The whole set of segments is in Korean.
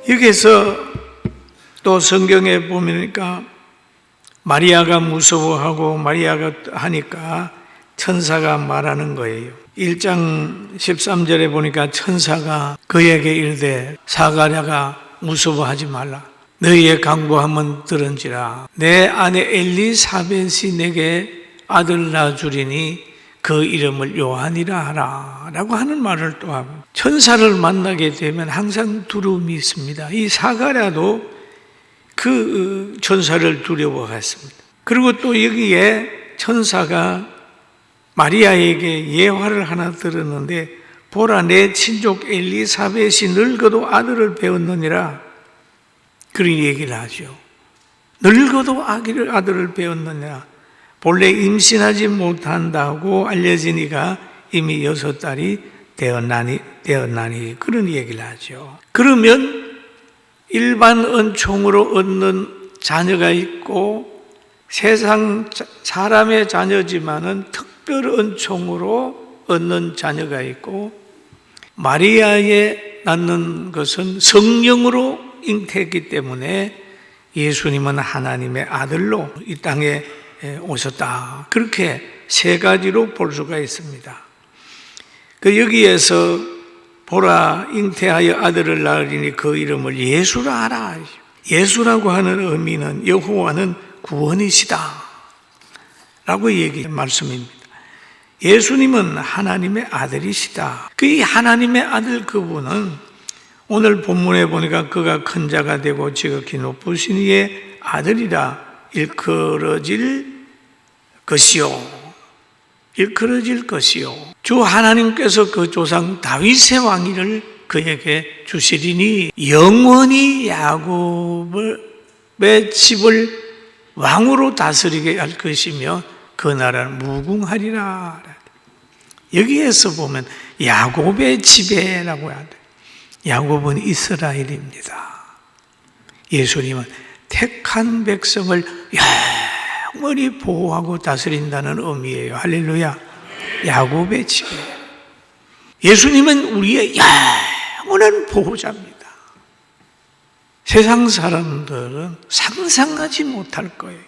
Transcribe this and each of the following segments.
여기에서 또 성경에 보니까 마리아가 무서워하고 마리아가 하니까 천사가 말하는 거예요. 1장 13절에 보니까 천사가 그에게 이르되 사가랴가 무서워하지 말라. 너희의 강구함은 들은지라. 내 아내 엘리사벳이 내게 아들 낳아주리니 그 이름을 요한이라 하라 라고 하는 말을 또 하고, 천사를 만나게 되면 항상 두려움이 있습니다. 이 사가랴도 그 천사를 두려워했습니다. 그리고 또 여기에 천사가 마리아에게 예화를 하나 들었는데, 보라 내 친족 엘리사벳이 늙어도 아들을 배웠느니라, 그런 얘기를 하죠. 늙어도 아들을 배웠느니라. 본래 임신하지 못한다고 알려진 이가 이미 6달이 되었나니 그런 얘기를 하죠. 그러면 일반 은총으로 얻는 자녀가 있고 세상 사람의 자녀지만은 특별 은총으로 얻는 자녀가 있고, 마리아에 낳는 것은 성령으로 잉태했기 때문에 예수님은 하나님의 아들로 이 땅에 오셨다. 그렇게 세 가지로 볼 수가 있습니다. 여기에서 보라 잉태하여 아들을 낳으리니 그 이름을 예수라 하라. 예수라고 하는 의미는 여호와는 구원이시다 라고 말씀입니다. 예수님은 하나님의 아들이시다. 이 하나님의 아들 그분은 오늘 본문에 보니까 그가 큰 자가 되고 지극히 높으신 이의 아들이라 일컬어질 것이요. 주 하나님께서 그 조상 다윗의 왕위를 그에게 주시리니 영원히 야곱의 집을 왕으로 다스리게 할 것이며 그 나라는 무궁하리라. 여기에서 보면 야곱의 지배라고 해야 돼. 야곱은 이스라엘입니다. 예수님은 택한 백성을 영원히 보호하고 다스린다는 의미예요. 할렐루야. 야곱의 지배. 예수님은 우리의 영원한 보호자입니다. 세상 사람들은 상상하지 못할 거예요.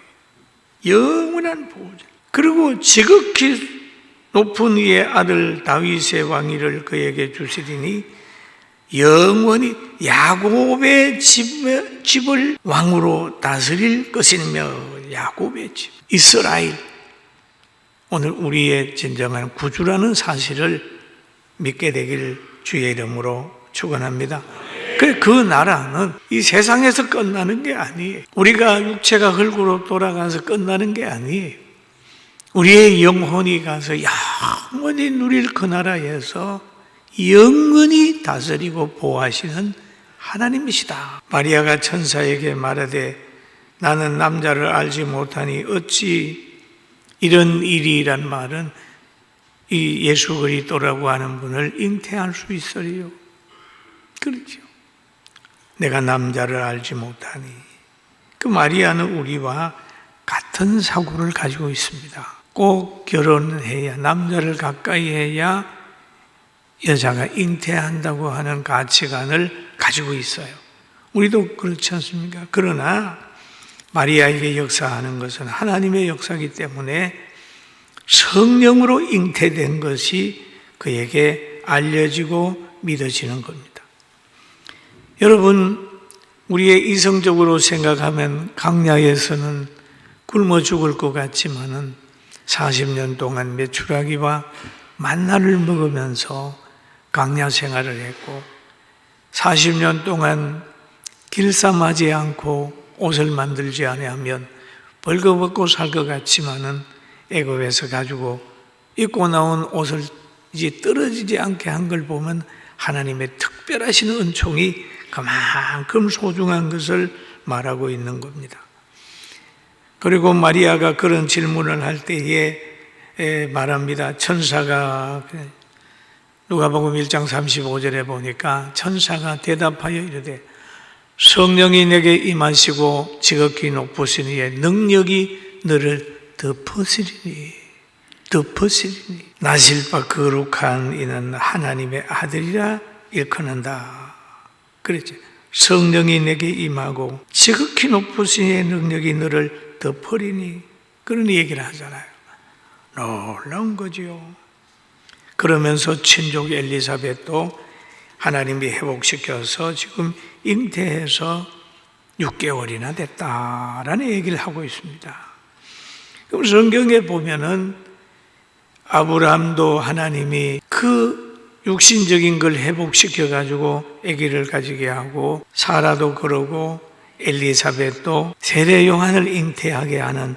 영원한 보호자. 그리고 지극히 높은 이의 아들 다윗의 왕위를 그에게 주시리니 영원히 야곱의 집을 왕으로 다스릴 것이며, 야곱의 집, 이스라엘. 오늘 우리의 진정한 구주라는 사실을 믿게 되기를 주의 이름으로 축원합니다. 그 나라는 이 세상에서 끝나는 게 아니에요. 우리가 육체가 흙으로 돌아가서 끝나는 게 아니에요. 우리의 영혼이 가서 영원히 누릴 그 나라에서 영원히 다스리고 보호하시는 하나님이시다. 마리아가 천사에게 말하되 나는 남자를 알지 못하니 어찌 이런 일이란 말은 이 예수 그리스도라고 하는 분을 잉태할 수 있으리요. 그렇죠. 내가 남자를 알지 못하니. 그 마리아는 우리와 같은 사고를 가지고 있습니다. 꼭 결혼해야, 남자를 가까이 해야 여자가 잉태한다고 하는 가치관을 가지고 있어요. 우리도 그렇지 않습니까? 그러나 마리아에게 역사하는 것은 하나님의 역사이기 때문에 성령으로 잉태된 것이 그에게 알려지고 믿어지는 겁니다. 여러분, 우리의 이성적으로 생각하면 강야에서는 굶어 죽을 것 같지만은 40년 동안 메추라기와 만나를 먹으면서 강야 생활을 했고, 40년 동안 길쌈하지 않고 옷을 만들지 아니하면 벌거벗고 살 것 같지만은 애굽에서 가지고 입고 나온 옷을 이제 떨어지지 않게 한 걸 보면 하나님의 특별하신 은총이 그만큼 소중한 것을 말하고 있는 겁니다. 그리고 마리아가 그런 질문을 할 때에 말합니다. 천사가 누가복음 1장 35절에 보니까 천사가 대답하여 이르되 성령이 내게 임하시고 지극히 높으신 이의 능력이 너를 덮으시리니 나실 바 거룩한 이는 하나님의 아들이라 일컫는다. 그랬죠. 성령이 내게 임하고 지극히 높으신 이의 능력이 너를 덮으리니, 그런 얘기를 하잖아요. 놀라운 거지요. 그러면서 친족 엘리사벳도 하나님이 회복시켜서 지금 잉태해서 6개월이나 됐다라는 얘기를 하고 있습니다. 그럼 성경에 보면은 아브라함도 하나님이 그 육신적인 걸 회복시켜 가지고 아기를 가지게 하고, 사라도 그러고 엘리사벳도 세례 요한을 잉태하게 하는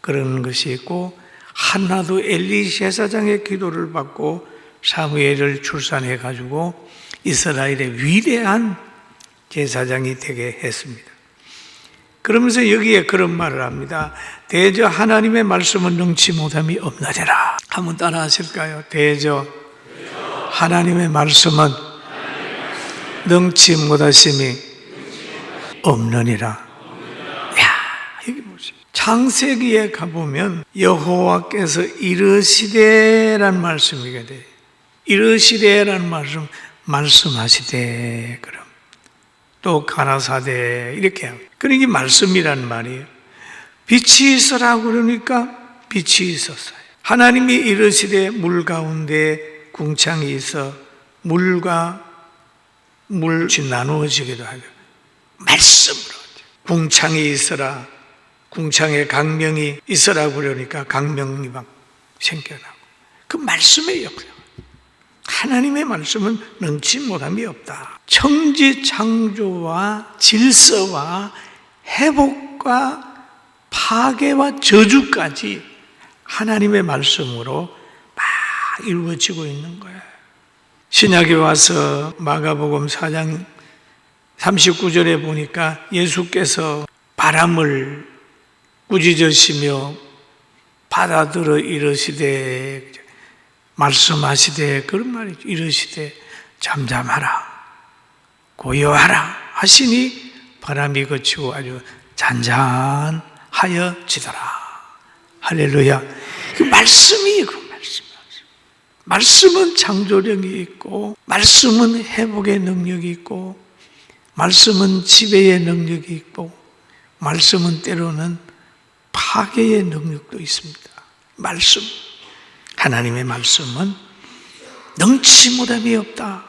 그런 것이 있고, 한나도 엘리 제사장의 기도를 받고 사무엘을 출산해 가지고 이스라엘의 위대한 제사장이 되게 했습니다. 그러면서 여기에 그런 말을 합니다. 대저 하나님의 말씀은 능치 못함이 없나니라. 한번 따라 하실까요? 대저 하나님의 말씀은 능치 못하심이 없느니라. 야, 이게 뭐지? 창세기에 가보면 여호와께서 이르시되라는 말씀이게 돼. 이르시되라는 말씀하시되, 그럼 또 가라사대 이렇게 하고. 그러니까 이게 말씀이란 말이에요. 빛이 있으라 그러니까 빛이 있었어요. 하나님이 이르시되 물 가운데 궁창이 있어 물과 물이 나누어지기도 하고, 말씀으로. 궁창이 있어라, 궁창에 강명이 있어라 그러니까 강명이 막 생겨나고, 그 말씀의 역사. 하나님의 말씀은 능치 못함이 없다. 천지 창조와 질서와 회복과 파괴와 저주까지 하나님의 말씀으로 막 이루어지고 있는 거예요. 신약에 와서 마가복음 4장 39절에 보니까 예수께서 바람을 꾸짖으시며 받아들어 이르시되, 말씀하시되, 그런 말이죠. 이르시되 잠잠하라, 고요하라 하시니 바람이 그치고 아주 잔잔하여지더라. 할렐루야. 그 말씀이 그 말씀은 창조력이 있고, 말씀은 회복의 능력이 있고, 말씀은 지배의 능력이 있고, 말씀은 때로는 파괴의 능력도 있습니다. 말씀, 하나님의 말씀은 능치 못함이 없다.